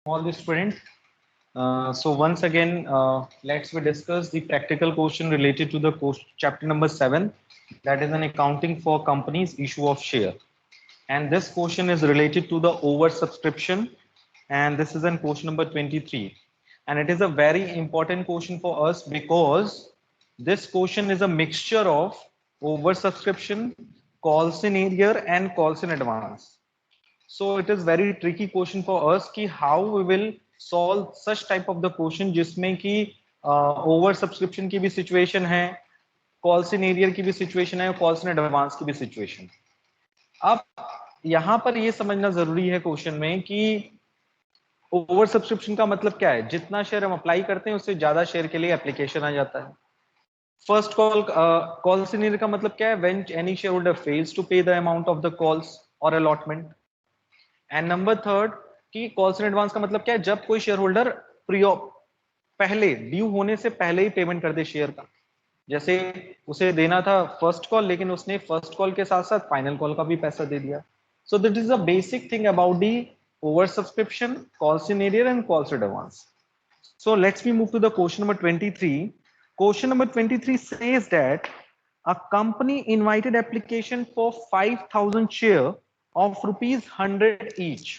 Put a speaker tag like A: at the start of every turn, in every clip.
A: all the students. So once again, let's we discuss the practical question related to the chapter number 7, that is an accounting for companies issue of share. And this question is related to the oversubscription, and this is in question number 23. And it is a very important question for us because this question is a mixture of oversubscription, calls in arrear, and calls in advance. So it is very tricky question for us कि how we will solve such type of the question जिसमें कि over subscription की भी situation है, calls in arrear की भी situation है, calls in advance की भी सिचुएशन। अब यहाँ पर ये समझना जरूरी है क्वेश्चन में कि ओवर सब्सक्रिप्शन का मतलब क्या है। जितना शेयर हम अप्लाई करते हैं उससे ज्यादा शेयर के लिए एप्लीकेशन आ जाता है। फर्स्ट कॉल्स इन एरियर का मतलब क्या है? When any share holder fails to pay the amount of the calls और अलॉटमेंट। एंड नंबर थर्ड कि कॉल्स इन एडवांस का मतलब क्या है? जब कोई शेयर होल्डर पहले ड्यू होने से पहले ही पेमेंट कर दे शेयर का। जैसे उसे देना था फर्स्ट कॉल, लेकिन उसने फर्स्ट कॉल के साथ साथ फाइनल कॉल का भी पैसा दे दिया। So that is a basic thing about the over subscription, calls in arrear and calls in advance. So let's we move to the question number 23. Question number 23 says that a company invited application for 5,000 share of rupees 100 each.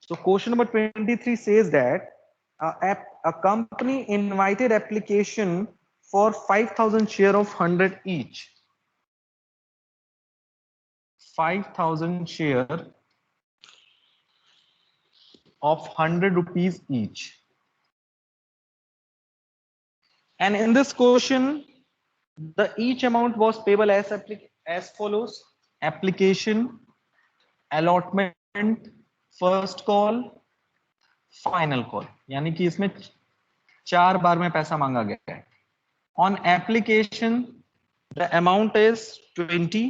A: So question number 23 says that a company invited application for 5,000 share of 100 each. 5,000 share of 100 rupees each. And in this question, the each amount was payable as follows: application, allotment, first call, final call. यानी कि इसमें 4 बार में पैसा मांगा गया है। On application, the amount is 20.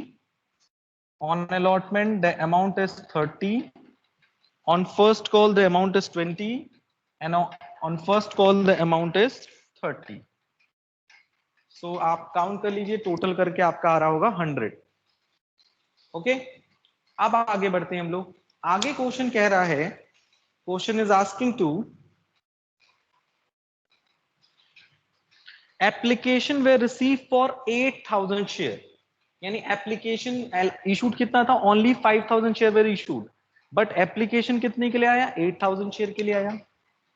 A: On allotment, the amount is 30. On first call, the amount is 20, and on first call, the amount is 30. सो आप count कर लीजिए, टोटल करके आपका आ रहा होगा 100। ओके, अब आगे बढ़ते हैं हम लोग। आगे क्वेश्चन कह रहा है, question is asking to application we receive for 8,000 share. यानी एप्लीकेशन इशूड कितना था? Only 5,000 share were issued, but application कितने के लिए आया? 8,000 शेयर के लिए आया।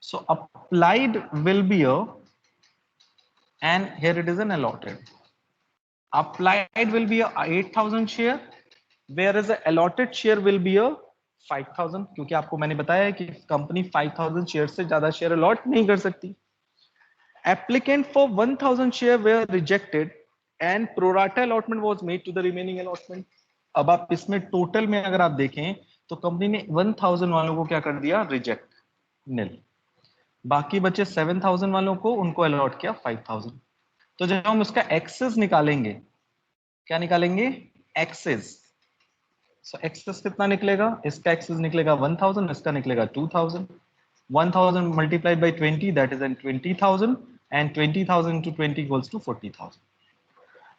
A: So applied will be a, and here it is an allotted. Applied will be a 8,000 share, whereas the allotted share will be a 5,000, क्योंकि आपको मैंने बताया है कि कंपनी 5,000 शेयर से ज्यादा शेयर अलॉट नहीं कर सकती। Applicant for 1,000 share were rejected and pro rata allotment was made to the remaining allotment. अब आप इसमें टोटल में अगर आप देखें तो कंपनी ने 1,000 वालों को क्या कर दिया? रिजेक्ट, निल। बाकी बचे 7,000 वालों को, उनको अलॉट किया 5,000। तो जब हम उसका एक्सेस निकालेंगे, क्या निकालेंगे? एक्सेस। सो एक्सेस कितना निकलेगा? इसका एक्सेस निकलेगा 1,000, इसका निकलेगा 2,000। 1,000 multiplied by 20, that is 20,000, and 20,000 into 20 equals to 40,000।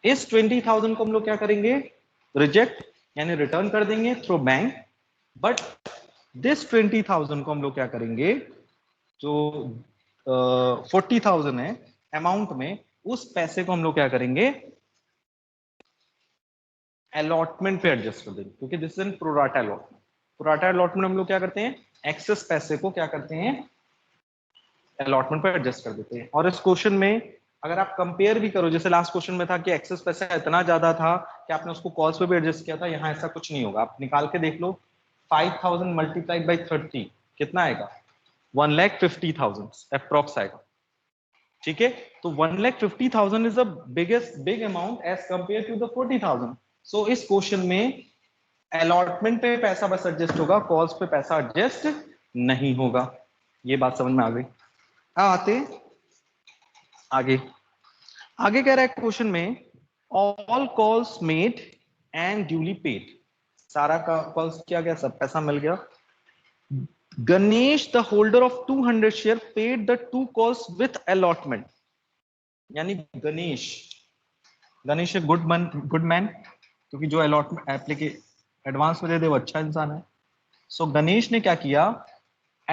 A: इस 20,000 को हम लोग क्या करेंगे? रिजेक्ट यानी रिटर्न कर देंगे थ्रू बैंक। बट दिस 20,000 को हम लोग क्या करेंगे? जो 40,000 है अमाउंट में, उस पैसे को हम लोग क्या करेंगे? अलॉटमेंट पे एडजस्ट कर देंगे, क्योंकि this is in pro rata allotment. Pro rata allotment हम लोग क्या करते हैं? एक्सेस पैसे को क्या करते हैं? अलॉटमेंट पे एडजस्ट कर देते हैं। और इस क्वेश्चन में अगर आप कंपेयर भी करो, जैसे लास्ट क्वेश्चन में था कि एक्सेस पैसा इतना ज्यादा था कि आपने उसको कॉल्स पे भी एडजस्ट किया था, यहाँ ऐसा कुछ नहीं होगा। आप निकाल के देख लो, 5,000 मल्टीप्लाइड बाई 30 कितना आएगा? 1,50,000 अप्रोक्स आएगा। ठीक है, तो 1,50,000 is the big amount as compare to the 40,000। So इस क्वेश्चन में अलॉटमेंट पे पैसा बस एडजस्ट होगा, कॉल्स पे पैसा एडजस्ट नहीं होगा। ये बात समझ में आ गई? आते आगे। आगे कह रहा है क्वेश्चन में, all calls made and duly paid. सारा का कॉल्स किया गया, सब पैसा मिल गया। Ganesh the holder of 200 share paid the 2 calls with allotment. यानी गणेश गुड मैन, क्योंकि जो अलॉटमेंट एडवांस में दे दे वो अच्छा इंसान है। सो गणेश ने क्या किया?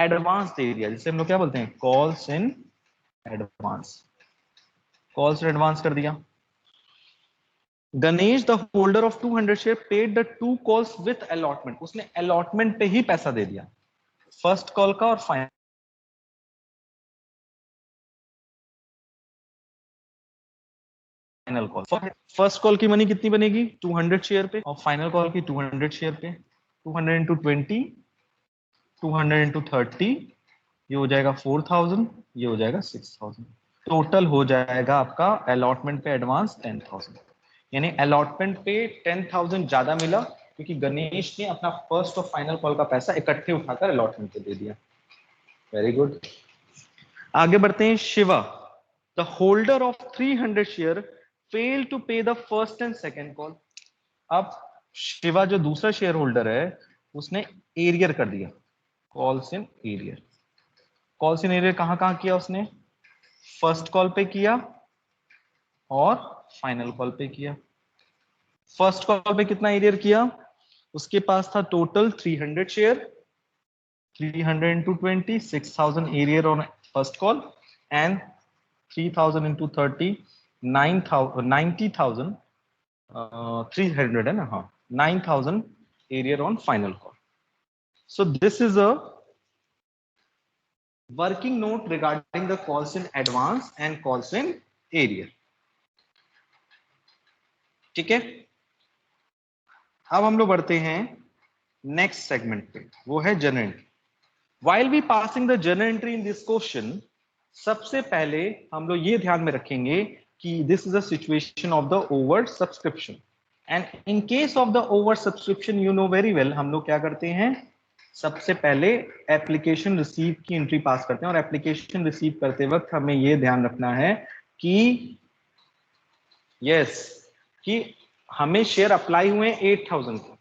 A: एडवांस दे दिया, जिसे हम लोग क्या बोलते हैं, calls in advance, calls in advance कर दिया। Ganesh the holder of 200 share paid the 2 calls with allotment, उसने अलॉटमेंट पे ही पैसा दे दिया, फर्स्ट कॉल का और फाइनल कॉल। फर्स्ट कॉल की मनी कितनी बनेगी, 200 शेयर पे, और फाइनल कॉल की 200 शेयर पे। 200 इंटू 20, 200 इंटू 30, ये हो जाएगा 4000, ये हो जाएगा 6000। टोटल हो जाएगा आपका अलॉटमेंट पे एडवांस 10,000, यानी अलॉटमेंट पे 10,000 ज्यादा मिला क्योंकि गणेश ने अपना फर्स्ट और फाइनल कॉल का पैसा इकट्ठे उठाकर अलॉटमेंट पे दे दिया। Very good. आगे बढ़ते हैं। Shiva the holder of 300 share fail to pay the first and second call. अब शिवा जो दूसरा शेयर होल्डर है उसने एरियर कर दिया, calls in arrear. Calls in arrear कहां कहां किया उसने, फर्स्ट कॉल पे किया और फाइनल कॉल पे किया। फर्स्ट कॉल पे कितना एरियर किया, उसके पास था total 300 share, 300 into 20, 6,000 area on first call, and 3,000 into 30, 9,000, 90,000, 300 है ना, हाँ, 9,000 area on final call. So this is a working note regarding the calls in advance and calls in area. ठीक है, अब हम लोग बढ़ते हैं नेक्स्ट सेगमेंट पे, वो है journal entry. While we passing the journal entry in this question, सबसे पहले हम लोग ये ध्यान में रखेंगे कि this is a situation of the over subscription, and in case of the over subscription you know very well, हम लोग क्या करते हैं, सबसे पहले एप्लीकेशन रिसीव की एंट्री पास करते हैं, और एप्लीकेशन रिसीव करते वक्त हमें ये ध्यान रखना है कि यस कि हमें शेयर अप्लाई हुए 8,000 को।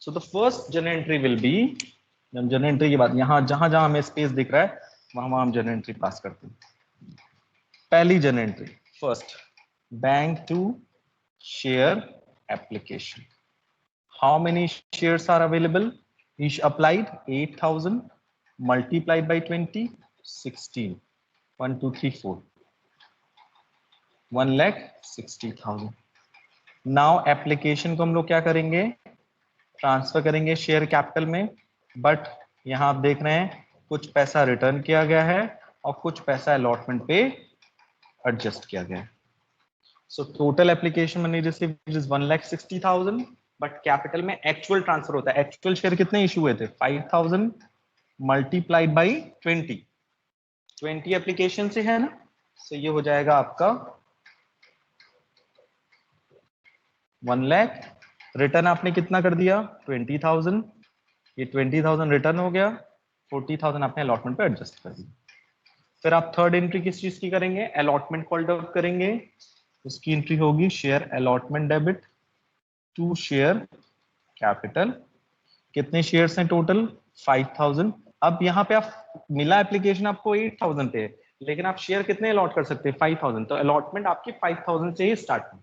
A: So the first journal entry will B, हम जर्नल एंट्री की बात, यहां जहां जहां हमें स्पेस दिख रहा है वहां वहां हम जर्नल एंट्री पास करते हैं। पहली journal entry, first, bank to share application. How many shares are available, each applied 8,000 multiplied by 20, 16, 1 2 3 4, 1,60,000। Now application को हम लोग क्या करेंगे, ट्रांसफर करेंगे शेयर कैपिटल में, बट यहां आप देख रहे हैं कुछ पैसा रिटर्न किया गया है और कुछ पैसा अलॉटमेंट पे एडजस्ट किया गया है। So total application money received is 1,60,000, but capital में एक्चुअल ट्रांसफर होता है। एक्चुअल शेयर कितने इशू हुए थे, 5,000 मल्टीप्लाइड बाई 20 एप्लीकेशन से है ना, सो ये हो जाएगा आपका 1 लाख। रिटर्न आपने कितना कर दिया, 20,000, ये 20,000 रिटर्न हो गया, 40,000 आपने अलॉटमेंट पे एडजस्ट कर दिया। फिर आप थर्ड एंट्री किस चीज की करेंगे, अलॉटमेंट कॉल आउट करेंगे, उसकी एंट्री होगी share allotment debit to share capital. कितने शेयर्स हैं टोटल, 5,000। अब यहाँ पे आप मिला एप्लीकेशन आपको 8,000 पे, लेकिन आप शेयर कितने अलॉट कर सकते हैं, 5,000, तो अलॉटमेंट आपकी 5,000 से ही स्टार्ट होगी।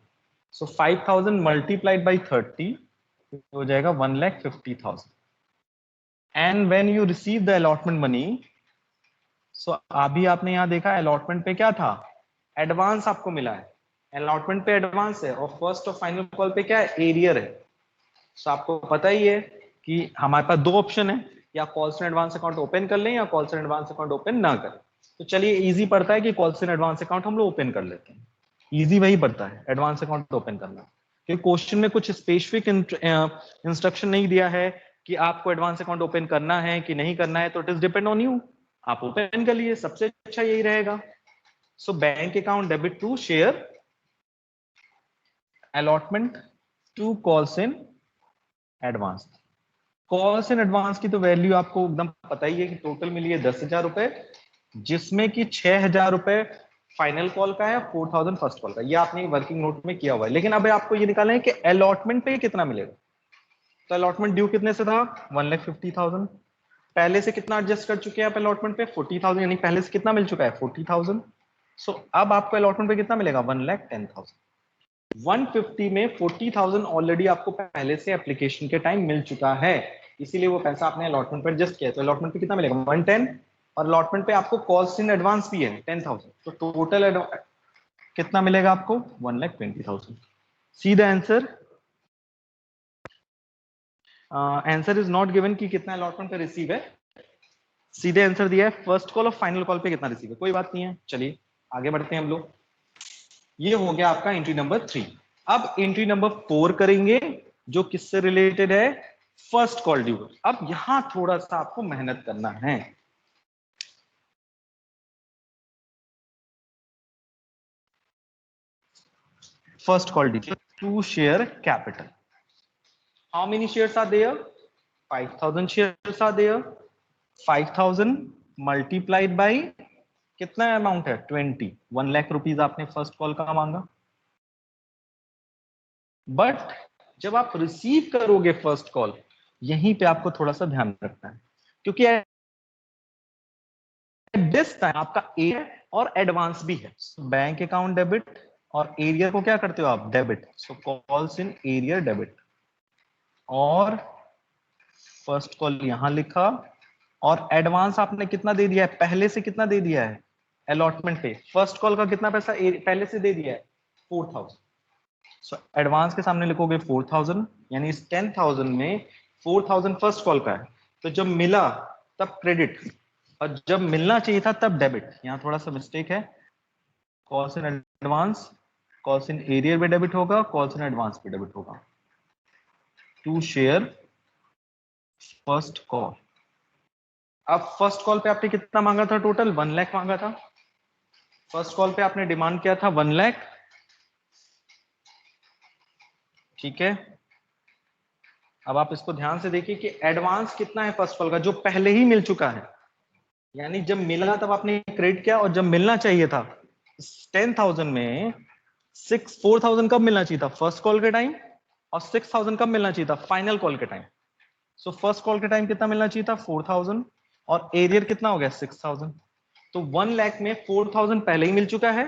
A: सो 5,000 मल्टीप्लाइड बाई 30 हो जाएगा 1,50,000। And when you receive the allotment money, so अभी आपने यहां देखा अलॉटमेंट पे क्या था, एडवांस आपको मिला है, अलॉटमेंट पे एडवांस है, और फर्स्ट और फाइनल कॉल पे क्या है, एरियर है। सो आपको पता ही है कि हमारे पास दो ऑप्शन है, या calls in advance account open कर लें या calls in advance account open ना करें। तो चलिए इजी पड़ता है कि कॉल्स इन एडवांस अकाउंट हम लोग ओपन कर लेते हैं, इजी वही पड़ता है एडवांस अकाउंट ओपन करना, क्योंकि क्वेश्चन में कुछ स्पेसिफिक इंस्ट्रक्शन नहीं दिया है कि आपको एडवांस अकाउंट ओपन करना है कि नहीं करना है, तो it is depend on you, आप ओपन कर लिए, सबसे अच्छा यही रहेगा। So bank account debit to share allotment to calls in advance. Calls in advance की तो वैल्यू आपको एकदम पता ही है कि टोटल मिली है 10,000 रुपए, जिसमें कि 6,000 रुपए फाइनल कॉल का है, 4,000 फर्स्ट कॉल का, ये आपने वर्किंग नोट में किया हुआ है। लेकिन अब आपको ये निकालना है कि अलॉटमेंट पे कितना मिलेगा। तो अलॉटमेंट ड्यू कितने से था, 1,50,000। पहले से कितना एडजस्ट कर चुके हैं आप अलॉटमेंट पे, 40,000, यानी पहले से कितना मिल चुका है, 40,000। सो अब आपको अलॉटमेंट पे कितना मिलेगा, 1,10,000। 150 में 40,000 ऑलरेडी आपको पहले से एप्लीकेशन के टाइम मिल चुका है, इसीलिए वो पैसा आपने अलॉटमेंट पर एडजस्ट किया। तो अलॉटमेंट पे कितना मिलेगा 110, और अलॉटमेंट पे आपको कॉस्ट इन एडवांस भी है 10,000, तो टोटल कितना मिलेगा आपको 1,20,000। See the answer. Answer is not given कि कितना अलॉटमेंट पे रिसीव है, सीधे आंसर दिया है फर्स्ट कॉल और फाइनल कॉल पे कितना रिसीव है। कोई बात नहीं है, चलिए आगे बढ़ते हैं हम लोग। ये हो गया आपका एंट्री नंबर 3। अब एंट्री नंबर 4 करेंगे, जो किससे रिलेटेड है, फर्स्ट कॉल ड्यू। अब यहां थोड़ा सा आपको मेहनत करना है। First call due to share capital. How many shares are there, 5,000 shares are there. 5,000 multiplied by कितना अमाउंट है 20, 1 लाख रुपीज आपने फर्स्ट कॉल का मांगा। बट जब आप रिसीव करोगे फर्स्ट कॉल, यहीं पे आपको थोड़ा सा ध्यान रखना है, क्योंकि दिस टाइम आपका ए है और एडवांस भी है। बैंक अकाउंट डेबिट और एरियर को क्या करते हो आप, debit. So calls in arrear debit, और फर्स्ट कॉल यहां लिखा, और एडवांस आपने कितना दे दिया है, पहले से कितना दे दिया है अलॉटमेंट पे। फर्स्ट कॉल का कितना पैसा पहले से दे दिया है 4,000। सो एडवांस के सामने लिखोगे 4,000, यानी इस 10,000 में 4,000 फर्स्ट कॉल का है। तो जब मिला तब क्रेडिट, और जब मिलना चाहिए था तब डेबिट। यहाँ थोड़ा सा मिस्टेक है, calls in advance, calls in arrear पे डेबिट होगा, कॉल्स इन एडवांस पे डेबिट होगा। To share first call. अब फर्स्ट कॉल पे आपने कितना मांगा था, टोटल 1 लाख मांगा था। फर्स्ट कॉल पे आपने डिमांड किया था 1 लाख, ठीक है। अब आप इसको ध्यान से देखिए कि एडवांस कितना है फर्स्ट कॉल का, जो पहले ही मिल चुका है। यानी जब मिला तब आपने क्रेडिट किया, और जब मिलना चाहिए था 10,000 में 4,000 कब मिलना चाहिए था, फर्स्ट कॉल के टाइम, और 6,000 कब मिलना चाहिए था, फाइनल कॉल के टाइम। सो फर्स्ट कॉल के टाइम कितना मिलना चाहिए था 4,000, और एरियर कितना हो गया 6,000। तो 1 लाख में 4,000 पहले ही मिल चुका है,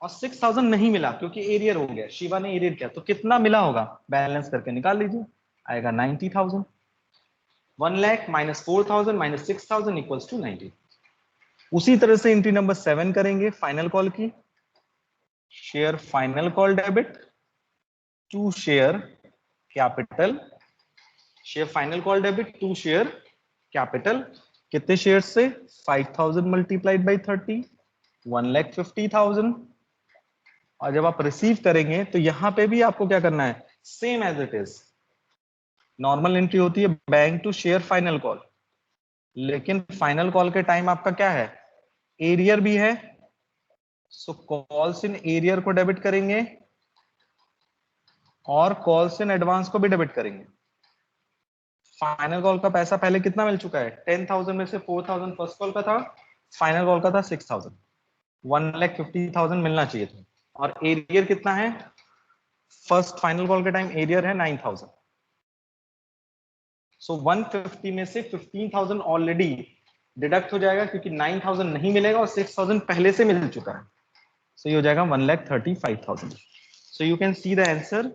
A: और 6,000 नहीं मिला क्योंकि एरियर हो गया, शिवा ने एरियर किया। तो कितना मिला होगा, बैलेंस करके निकाल लीजिए, आएगा 90,000। 1 lakh minus 4,000 minus 6,000 equals to 90। उसी तरह से एंट्री नंबर 7 करेंगे, फाइनल कॉल की। Share final call debit to share capital. Share final call debit to share capital. कितने शेयर से, 5,000 मल्टीप्लाइड बाई 30, 1,50,000। और जब आप रिसीव करेंगे तो यहां पे भी आपको क्या करना है, same as it is. Normal entry होती है bank to share final call, लेकिन फाइनल कॉल के टाइम आपका क्या है, एरियर भी है। सो कॉल्स इन एरियर को डेबिट करेंगे, और कॉल्स इन एडवांस को भी डेबिट करेंगे। फाइनल कॉल का पैसा पहले कितना मिल चुका है, 10,000 में से 4,000 फर्स्ट कॉल का था, फाइनल कॉल का था 6,000, 1,50,000 मिलना चाहिए था। और एरियर कितना है, फर्स्ट फाइनल कॉल के टाइम एरियर है 9,000। सो 150 में से 15,000 ऑलरेडी डिडक्ट हो जाएगा, क्योंकि 9,000 नहीं मिलेगा और 6,000 पहले से मिल चुका है। सो ये हो जाएगा 1,35,000। So you can see the answer,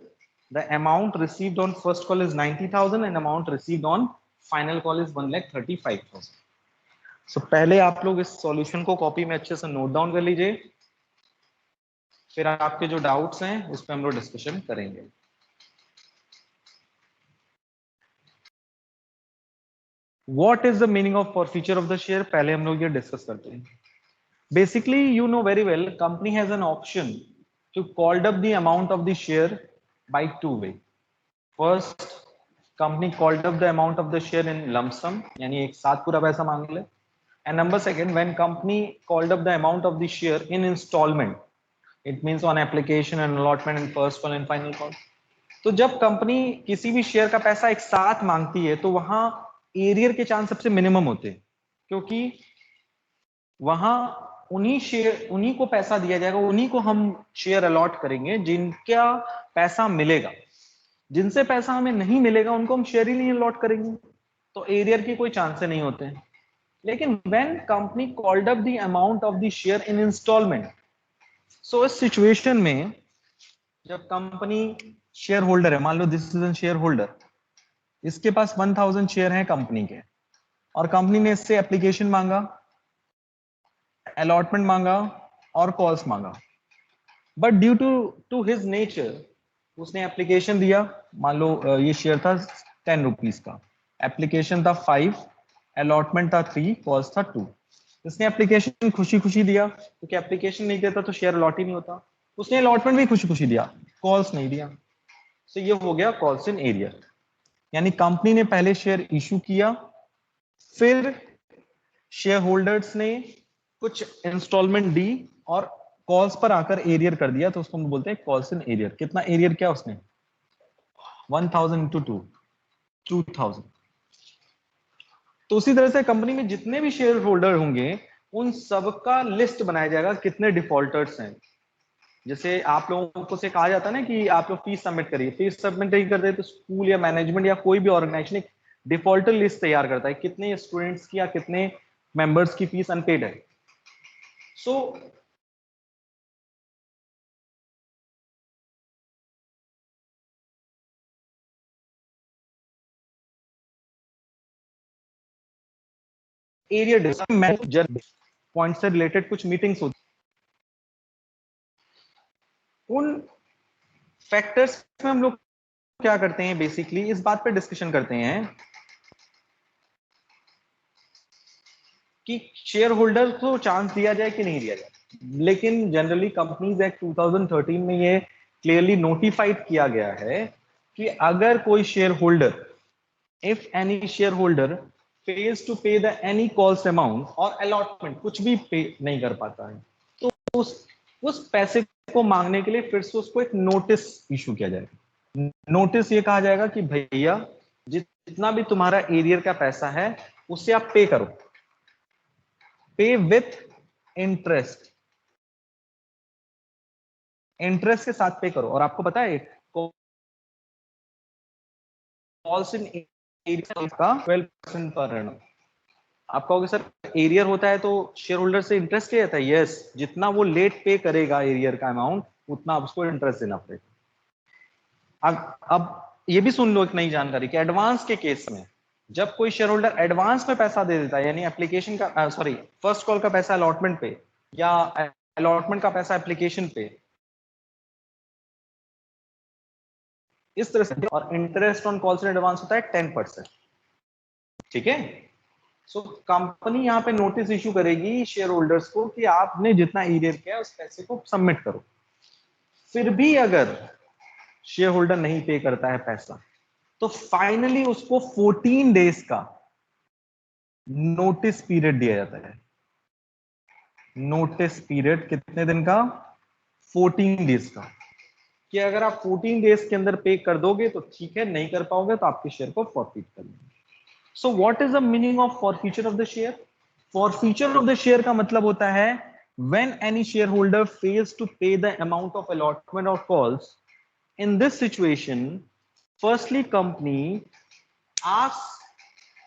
A: the amount received on first call is 90,000 and amount received on final call is 1,35,000। so पहले आप लोग इस सॉल्यूशन को कॉपी में अच्छे से नोट डाउन कर लीजिए, फिर आपके जो डाउट्स हैं उस पर हम लोग डिस्कशन करेंगे। What is the meaning of forfeiture of the share, पहले हम लोग ये डिस्कस करते हैं। Basically, you know very well, company has an option to called up the amount of the share by two way. First, company called up the amount of the share in lump sum, यानी एक साथ पूरा पैसा मांग ले। And number second, when company called up the amount of the share in installment, it means on application and allotment and first call and final call। तो जब company किसी भी शेयर का पैसा एक साथ मांगती है तो वहां एरियर के चांस सबसे मिनिमम होते हैं, क्योंकि वहां उन्हीं को पैसा दिया जाएगा, उन्हीं को हम शेयर अलॉट करेंगे जिनका पैसा मिलेगा। जिनसे पैसा हमें नहीं मिलेगा उनको हम शेयर ही नहीं अलॉट करेंगे, तो एरियर की कोई चांस नहीं होते हैं। लेकिन when company called up the amount of the share in installment, so इस सिचुएशन में जब कंपनी शेयर होल्डर है, मान लो this is an share holder, इसके पास 1000 शेयर हैं कंपनी के, और कंपनी ने इससे एप्लीकेशन मांगा, अलॉटमेंट मांगा और कॉल्स मांगा। But due to his nature उसने एप्लीकेशन दिया। मान लो ये शेयर था 10 रुपीज का, एप्लीकेशन था 5, अलॉटमेंट था 3, कॉल्स था 2। इसने एप्लीकेशन खुशी खुशी दिया, क्योंकि एप्लीकेशन नहीं देता तो शेयर अलॉट ही नहीं होता। उसने अलॉटमेंट भी खुशी खुशी दिया, कॉल्स नहीं दिया। तो ये हो गया कॉल्स इन एरियर। यानी कंपनी ने पहले शेयर इशू किया, फिर शेयर होल्डर्स ने कुछ इंस्टॉलमेंट दी और कॉल्स पर आकर एरियर कर दिया, तो उसको हम बोलते हैं कॉल्स इन एरियर। कितना एरियर किया उसने? 1000 इंटू 2, 2000। तो उसी तरह से कंपनी में जितने भी शेयर होल्डर होंगे उन सबका लिस्ट बनाया जाएगा, कितने डिफॉल्टर्स हैं। जैसे आप लोगों को से कहा जाता है ना कि आप लोग फीस सबमिट करिए, फीस सबमिट नहीं करते तो स्कूल या मैनेजमेंट या कोई भी ऑर्गेनाइजेशन एक डिफॉल्टर लिस्ट तैयार करता है, कितने स्टूडेंट्स की या कितने मेंबर्स की फीस अनपेड है। सो एरिया मैनेजर पॉइंट से रिलेटेड कुछ मीटिंग्स होती, उन फैक्टर्स में हम लोग क्या करते हैं, बेसिकली इस बात पे डिस्कशन करते हैं कि शेयर होल्डर को चांस दिया जाए कि नहीं दिया जाए। लेकिन जनरली कंपनीज एक्ट 2013 में ये क्लियरली नोटिफाइड किया गया है कि अगर कोई share holder, if any share holder fails to pay the any calls amount और अलॉटमेंट, कुछ भी पे नहीं कर पाता है, तो उस पैसे को मांगने के लिए फिर से उसको एक नोटिस इशू किया जाएगा। नोटिस ये कहा जाएगा कि भैया जितना भी तुम्हारा एरियर का पैसा है उससे आप पे करो, पे विथ इंटरेस्ट, इंटरेस्ट के साथ पे करो। और आपको पता है कॉल्स इन एरियर का 12% पर एनम। आप कहोगे सर एरियर होता है तो शेयर होल्डर से इंटरेस्ट क्या जाता है? यस, जितना वो लेट पे करेगा एरियर का अमाउंट उतना उसको इंटरेस्ट देना पड़ेगा। अब ये भी सुन लो एक नई जानकारी कि एडवांस के केस में जब कोई शेयर होल्डर एडवांस में पैसा दे देता है, यानी एप्लीकेशन का सॉरी फर्स्ट कॉल का पैसा अलॉटमेंट पे या अलॉटमेंट का पैसा एप्लीकेशन पे, इस तरह से, और interest on calls in advance होता है 10%। ठीक है, सो कंपनी यहाँ पे नोटिस इशू करेगी शेयर होल्डर्स को कि आपने जितना एरियर किया उस पैसे को सबमिट करो। फिर भी अगर शेयर होल्डर नहीं पे करता है पैसा, तो फाइनली उसको 14 डेज का नोटिस पीरियड दिया जाता है। नोटिस पीरियड कितने दिन का? 14 डेज का, कि अगर आप 14 डेज के अंदर पे कर दोगे तो ठीक है, नहीं कर पाओगे तो आपके शेयर को फॉरफिट कर लेंगे। So what is the meaning of forfeiture of the share? Forfeiture of the share का मतलब होता है when any shareholder fails to pay the amount of allotment or calls. In this situation, firstly company asks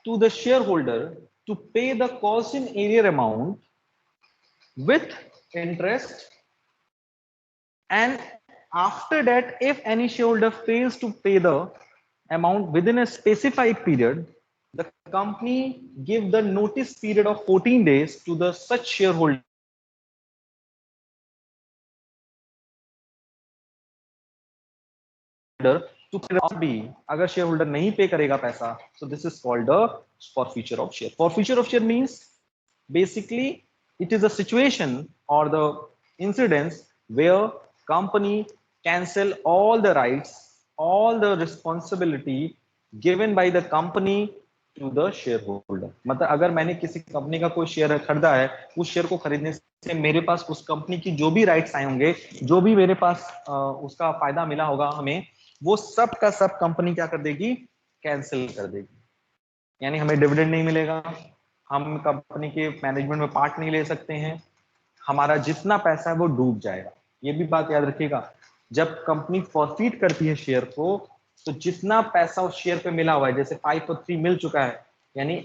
A: to the shareholder to pay the calls in arrear amount with interest, and after that if any shareholder fails to pay the amount within a specified period, the company give the notice period of 14 days to the such shareholder to be, अगर share holder नहीं पे करेगा पैसा, so this is called the forfeiture of share. Forfeiture of share means basically it is a situation or the incidents where company cancel all the rights, all the responsibility given by the company to the shareholder. मतलब अगर मैंने किसी company का कोई share खरीदा है, उस share को खरीदने से मेरे पास उस कंपनी की जो भी राइट्स आए होंगे, जो भी मेरे पास उसका फायदा मिला होगा हमें, वो सब का सब कंपनी क्या कर देगी? कैंसिल कर देगी। यानी हमें डिविडेंड नहीं मिलेगा, हम कंपनी के मैनेजमेंट में पार्ट नहीं ले सकते हैं, हमारा जितना पैसा है वो डूब जाएगा। ये भी बात याद रखिएगा, जब कंपनी फॉरफीट करती है शेयर को, तो जितना पैसा उस शेयर पे मिला हुआ है, जैसे 5 और 3 मिल चुका है, यानी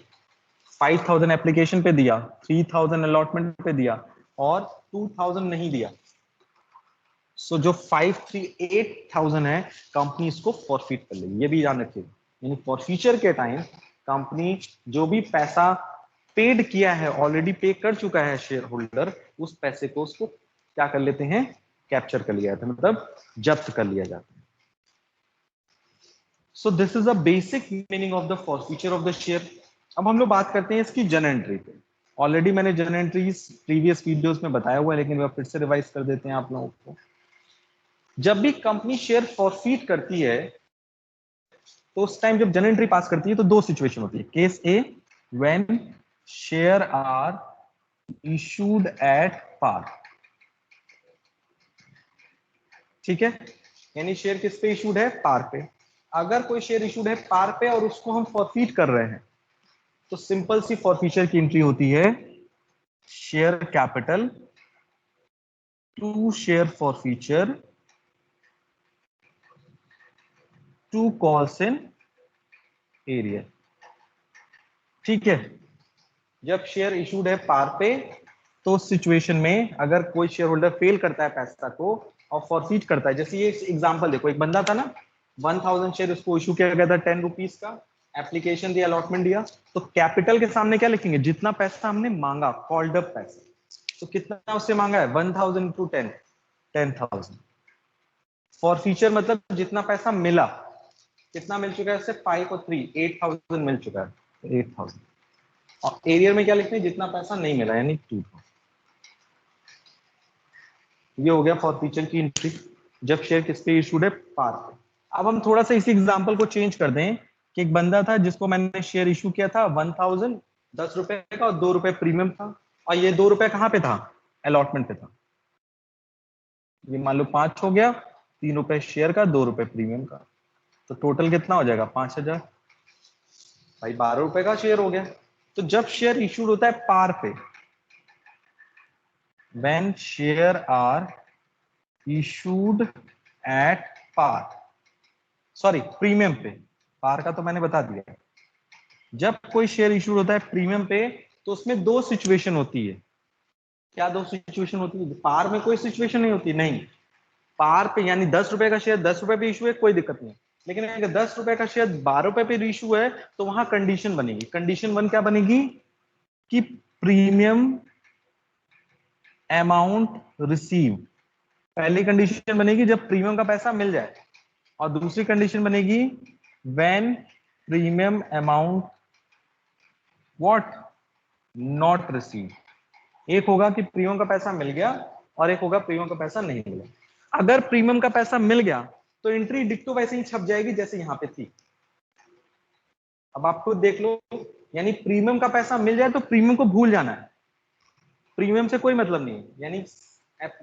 A: 5000 एप्लीकेशन पे दिया, 3000 अलॉटमेंट पे दिया और 2000 नहीं दिया, सो जो 538,000 है कंपनी इसको फॉरफिट कर लेगी। ये भी ध्यान रखिएगा, यानी फॉरफीचर के टाइम कंपनी जो भी पैसा पेड किया है, ऑलरेडी पे कर चुका है शेयर होल्डर, उस पैसे को उसको क्या कर लेते हैं, कैप्चर कर लिया जाता है, मतलब जब्त कर लिया जाता है। सो this is a basic meaning of the forfeiture of the share. अब हम लोग बात करते हैं इसकी जर्नल एंट्री पे। ऑलरेडी मैंने जर्नल एंट्रीज प्रीवियस वीडियोस में बताया हुआ है, लेकिन वह फिर से रिवाइज कर देते हैं आप लोगों को। जब भी कंपनी शेयर फॉरफीट करती है तो उस टाइम जब जर्नल एंट्री पास करती है तो दो सिचुएशन होती है। Case A, when share are issued at par, ठीक है, यानी शेयर किस पे इशूड है, पार पे। अगर कोई शेयर इशूड है पार पे और उसको हम फॉरफीट कर रहे हैं तो सिंपल सी फॉरफीचर की एंट्री होती है, share capital to share forfeiture to calls in arrear, ठीक है। जब शेयर इशूड है पार पे तो उस सिचुएशन में अगर कोई शेयर होल्डर फेल करता है पैसा को और फॉरफीट करता है, जैसे ये एग्जांपल देखो, एक बंदा था ना, 1000 शेयर उसको इशू किया गया था 10 रुपीज का, एप्लीकेशन दिया, अलॉटमेंट दिया, तो कैपिटल के सामने क्या लिखेंगे, जितना पैसा हमने मांगा, कॉल्ड अप पैसा, तो कितना उससे मांगा है, 1000 इंटू 10, 10,000। फॉरफीचर मतलब जितना पैसा मिला, कितना मिल चुका है उससे, 5 और 3 8,000 मिल चुका है, 8,000। और एरियर में क्या लिखते हैं, जितना पैसा नहीं मिला, यानी 2। ये हो गया फॉरफीचर की एंट्री जब शेयर किस पे इशूड है, पार पे। अब हम थोड़ा सा इसी एग्जांपल को चेंज कर दें कि एक बंदा था जिसको मैंने शेयर इशू किया था 1000, 10 रुपए का, और 2 रुपए प्रीमियम था, और ये 2 रुपए कहां पे था, अलॉटमेंट पे था। ये मान लो 5 हो गया, 3 रुपए शेयर का, 2 रुपए प्रीमियम का, तो टोटल कितना हो जाएगा, 5,000। भाई 12 रुपए का शेयर हो गया। तो जब शेयर इशूड होता है पार पे, when share are issued at par, sorry premium पे, पार का तो मैंने बता दिया। जब कोई शेयर इशूड होता है प्रीमियम पे तो उसमें दो सिचुएशन होती है। क्या दो सिचुएशन होती है, पार में कोई सिचुएशन नहीं होती, नहीं। पार पे यानी 10 रुपए का शेयर 10 रुपए पे इशू है, कोई दिक्कत नहीं। लेकिन अगर 10 रुपए का शेयर 12 रुपए पे इशू है तो वहां कंडीशन बनेगी। कंडीशन 1 क्या बनेगी कि प्रीमियम अमाउंट रिसीव, पहली कंडीशन बनेगी जब प्रीमियम का पैसा मिल जाए, और दूसरी कंडीशन बनेगी when premium amount what not receive. एक होगा कि प्रीमियम का पैसा मिल गया और एक होगा प्रीमियम का पैसा नहीं मिला। अगर प्रीमियम का पैसा मिल गया तो एंट्री डिक्टो वैसे ही छप जाएगी जैसे यहां पे थी। अब आप खुद देख लो, यानी प्रीमियम का पैसा मिल जाए तो प्रीमियम को भूल जाना है, प्रीमियम से कोई मतलब नहीं है। यानी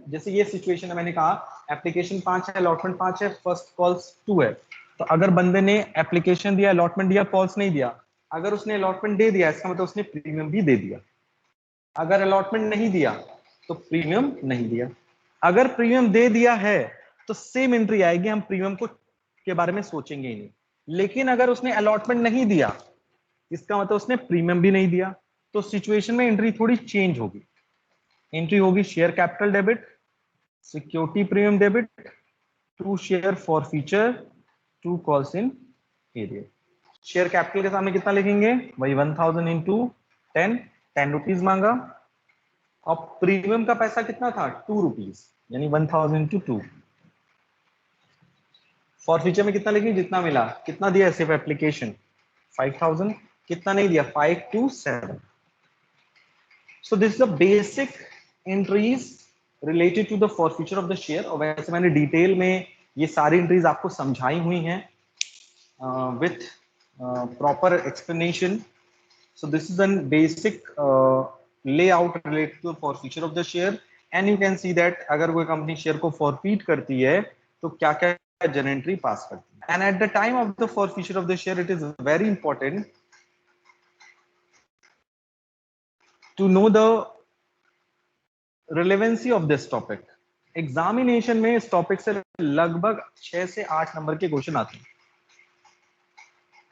A: जैसे ये सिचुएशन है, मैंने कहा एप्लीकेशन 5 है, अलॉटमेंट 5 है, फर्स्ट कॉल्स 2 है। तो अगर बंदे ने एप्लीकेशन दिया, अलॉटमेंट दिया, कॉल्स नहीं दिया, अगर उसने अलॉटमेंट दे दिया इसका मतलब उसने प्रीमियम भी दे दिया। अगर अलॉटमेंट नहीं दिया तो प्रीमियम नहीं दिया। अगर प्रीमियम दे दिया है तो सेम एंट्री आएगी, हम प्रीमियम को के बारे में सोचेंगे ही नहीं। लेकिन अगर उसने अलॉटमेंट नहीं दिया इसका मतलब उसने प्रीमियम भी नहीं दिया, तो सिचुएशन में एंट्री थोड़ी चेंज होगी। एंट्री होगी share capital debit, security premium debit, to share forfeiture, to calls in arrear. Share capital के सामने कितना लिखेंगे, वही 1000 इंटू 10, 10 रुपीज मांगा, और प्रीमियम का पैसा कितना था, 2 रुपीज, यानी 1000 इंटू 2। फॉर फीचर में कितना लिखेंगे, जितना मिला, कितना दिया सिर्फ एप्लीकेशन 5000, कितना नहीं दिया, 5 to 7। So this is the basic entries related to the forfeiture of the share. और वैसे मैंने डिटेल में ये सारी एंट्रीज आपको समझाई हुई हैं with proper explanation. So this is N basic layout related to forfeiture of the share, and you can see that अगर कोई कंपनी शेयर को फॉरफीट करती है तो क्या क्या जर्नल एंट्री पास करती है। And at the time of the forfeiture of the share it is very important to know the relevancy of this topic. Examination में इस टॉपिक से लगभग 6 से 8 नंबर के क्वेश्चन आते हैं,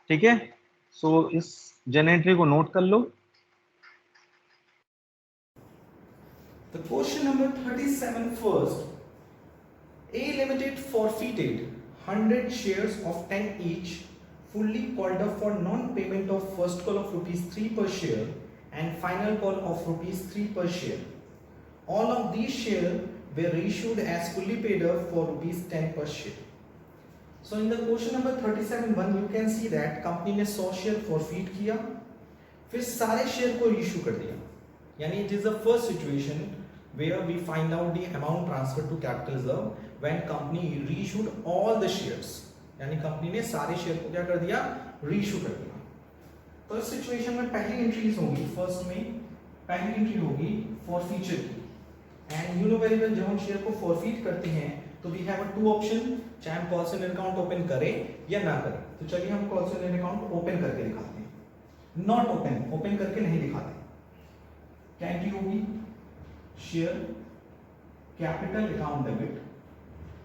A: ठीक है। सो इस जर्नल एंट्री को नोट कर लो।
B: The question number 37 first. A Limited forfeited 100 shares of 10 each fully called up for non-payment of first call of rupees 3 per share and final call of rupees 3 per share. All of these shares were issued as fully paid up for rupees 10 per share. So in the question number 37(1) you can see that company ने 100 share forfeit किया, फिर सारे share को reissue कर दिया. यानी it is the first situation where we find out the amount transferred to capital reserve when company reissued all the shares. यानी company ने सारे शेयर को क्या कर दिया, रीइश्यू कर दिया. तो इस सिचुएशन में पहली एंट्रीज होगी, फर्स्ट में पहली एंट्री होगी फॉरफीचर की. And you know very well, जब हम शेयर को फॉरफीट करते हैं तो वी हैव टू ऑप्शन, चाहे हम कॉल सेंटर अकाउंट ओपन करें या ना करें. तो चलिए हम कॉल सेंटर अकाउंट ओपन करके दिखाते हैं. नॉट ओपन, ओपन करके नहीं दिखाते. क्या एंट्री होगी, share capital account debit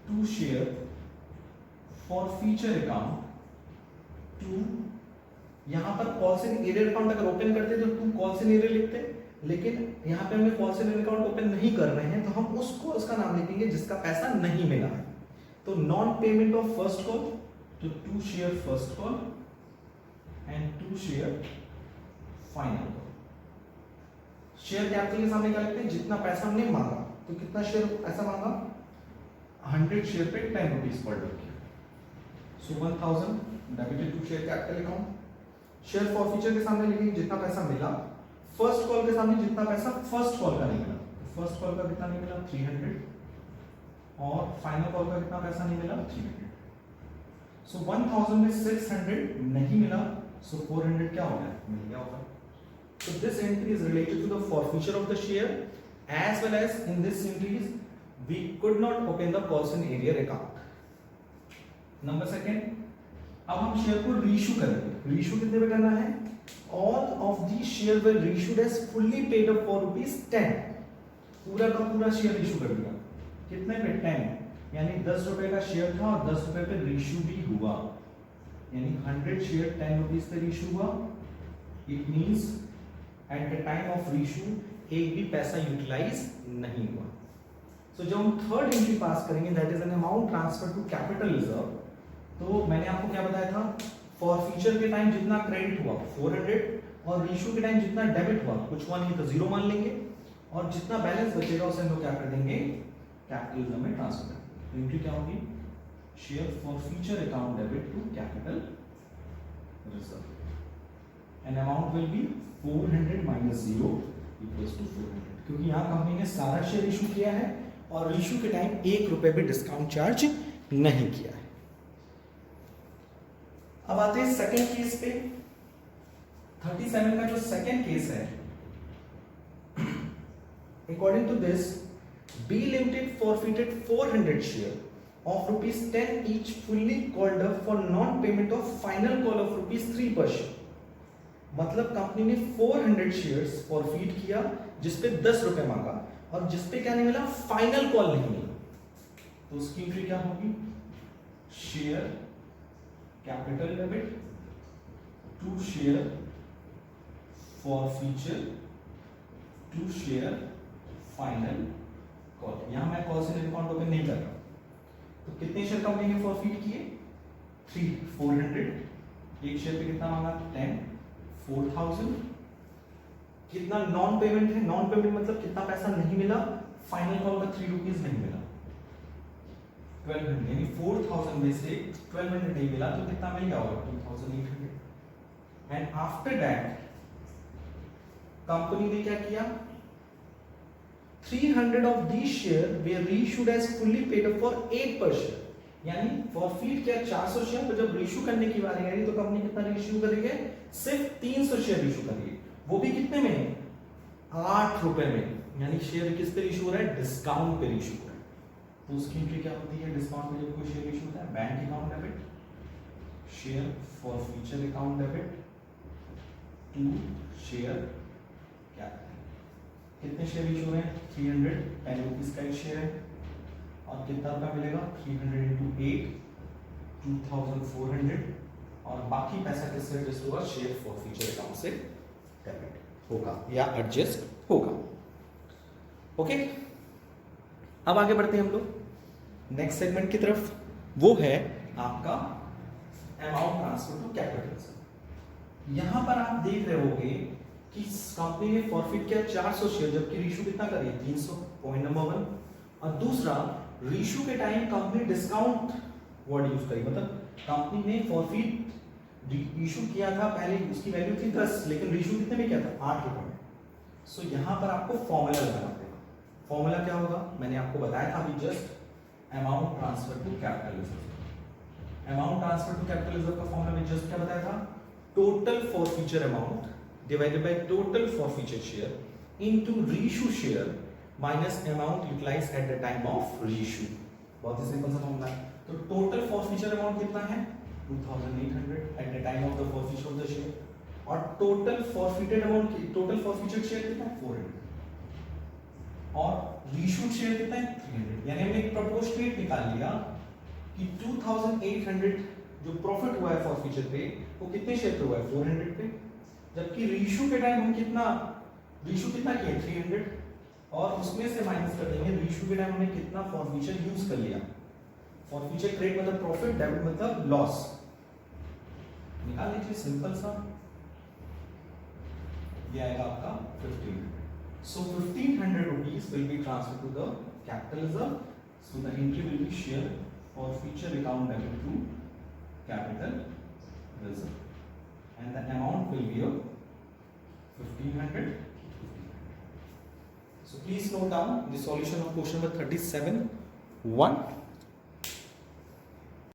B: to share forfeiture account to. यहां पर कॉल सेंटर एरियर अकाउंट अगर ओपन करते तो टू कॉल सेंटर एरियर लिखते, लेकिन यहाँ पे हमें कॉल सेंटर अकाउंट ओपन नहीं कर रहे हैं तो हम उस कॉल्स का नाम लिखेंगे जिसका पैसा नहीं मिला है. तो non payment of first call, तो to share first call and to share final call. Share capital के सामने क्या लिखते हैं, जितना पैसा हमने मांगा. तो कितना शेयर ऐसा मांगा, 100 शेयर पे 10 rupees per day. So 1000 debited to share capital account. Share forfeiture के सामने लिखेंगे जितना पैसा मिला. फर्स्ट कॉल के सामने जितना पैसा फर्स्ट कॉल का नहीं मिला, फर्स्ट कॉल का कितना नहीं मिला, 300. और फाइनल कॉल का कितना पैसा नहीं मिला, 300. सो 1000 में 600 नहीं मिला, सो 400 क्या हो गया, मिल गया होगा. So this entry is related to the forfeiture of the share, as well as in this entries we could not open the call in area account. Number second, अब हम शेयर को रीइश्यू करेंगे. रीइश्यू कितने पे करना है, all of these shares were reissued as fully paid up for rupees 10. पूरा का पूरा शेयर इशू कर दिया. कितने पे, 10. यानी 10 रुपए का शेयर था और 10 रुपए पे रीइश्यू भी हुआ. यानी 100 शेयर 10 रुपीज पे रीइश्यू हुआ. It means eight the time of reissue एक भी पैसा यूटिलाइज नहीं हुआ. सो जब हम थर्ड एंट्री पास करेंगे, that is an amount transfer to capital reserve. तो मैंने आपको क्या बताया था, फॉरफीचर के टाइम जितना क्रेडिट हुआ 400 और रीइश्यू के टाइम जितना डेबिट हुआ, कुछ हुआ नहीं तो 0 मान लेंगे, और जितना बैलेंस बचेगा उसे हम लोग क्या कर देंगे, कैपिटल रिजर्व में ट्रांसफर कर देंगे. एंट्री क्या होगी, share forfeiture account debit to capital reserve. And amount will be 400 minus 0 equals to 400. क्योंकि यहाँ कंपनी ने सारा शेयर इशू किया है और इशू के टाइम 1 रुपए भी डिस्काउंट चार्ज नहीं किया है. अब आते हैं सेकंड केस पे. 37 का जो सेकंड केस है, according to this, B limited forfeited 400 share of rupees 10 each fully called up for non payment of final call of rupees 3 per share. मतलब कंपनी ने 400 शेयर्स फॉरफीट किया जिसपे 10 रुपए मांगा और जिसपे क्या नहीं मिला, फाइनल कॉल नहीं मिला. तो उसकी एंट्री क्या होगी, share capital debit to share forfeiture to share final call. यहां मैं कॉल से अकाउंट ओपन नहीं कर रहा. तो कितने शेयर कंपनी ने फॉरफीट किए, 400. एक शेयर पे कितना मांगा, 10, 4000. कितना नॉन पेमेंट है, नॉन पेमेंट मतलब कितना पैसा नहीं मिला, फाइनल कॉल का 3 रुपीज नहीं मिला, 1200. यानी 4000 में से 1200 नहीं मिला तो कितना मिल गया होगा, 2800. एंड आफ्टर दैट कंपनी ने क्या किया, 300 of these shares were reissued as fully paid up for 8 per share. यानी फॉरफीट किया 400 शेयर, तो जब रीइश्यू करने की बारी आई तो कंपनी कितना रीइश्यू करेगी, सिर्फ 300 शेयर इशू करेगी, वो भी कितने में, 8 रुपए में. यानी शेयर किस पे इशू हो रहा है, डिस्काउंट पे इशू हो रहा है. तो उसकी एंट्री क्या होती है, डिस्काउंट पे जब कोई शेयर इशू होता है, bank account debit share forfeiture account debit to share capital. कितने शेयर इशू हैं, 300, 10 रुपीज का एक शेयर है और कितना रुपया मिलेगा, 300 into 8, 2400. और बाकी पैसा किससे एडजस्ट होगा, शेयर फॉरफीचर अकाउंट से डेबिट होगा या एडजस्ट होगा. ओके, अब आगे बढ़ते हैं हम लोग नेक्स्ट सेगमेंट की तरफ. वो है आपका amount transfer to capital reserve. यहां पर आप देख रहे होगे कि कंपनी ने फॉरफिट किया 400 शेयर, जबकि रेशियो कितना करी 300, पॉइंट नंबर 1। और दूसरा, रेशियो के time company discount word use करी, मतलब कंपनी ने फॉरफिट इशू किया था, पहले उसकी वैल्यू थी 10, लेकिन रेशियो कितने में किया था 8 रुपए में। सो यहां पर आपको फॉर्मूला लगाना पड़ेगा। फॉर्मूला क्या होगा, मैंने आपको बताया था अभी just, amount transfer to capital reserve. Amount transfer to capital reserve का फॉर्मूला में जस्ट क्या बताया था, total forfeiture amount divided by total forfeiture share into reissue share minus amount utilized at the time of reissue। बहुत ही simple सा formula है। तो total forfeiture amount कितना है 2800 at the time of the forfeiture of the share, और total forfeited amount, total forfeiture share कितना है 400, और रीइश्यूड शेयर कितना है 300। यानी हमने एक प्रोपोर्शनेट निकाल लिया कि 2800 जो प्रॉफिट हुआ है फॉरफीचर पे, वो कितने शेयर पे हुआ है 400 पे, जबकि रीइश्यू के टाइम हम कितना रीइश्यू कितना किए 300, और उसमें से माइनस कर देंगे रीइश्यू के टाइम हमने कितना फॉरफीचर यूज कर लिया। फॉरफीचर क्रेडिट मतलब प्रॉफिट, डेबिट मतलब लॉस। निकाल लीजिए सिंपल सा, ये आएगा आपका 1500। So 1500 rupees will be transfer to the capital reserve. So the entry will be share forfeiture account debit to capital reserve, and the amount will be of 1500। So please note down the solution of question number 37(1).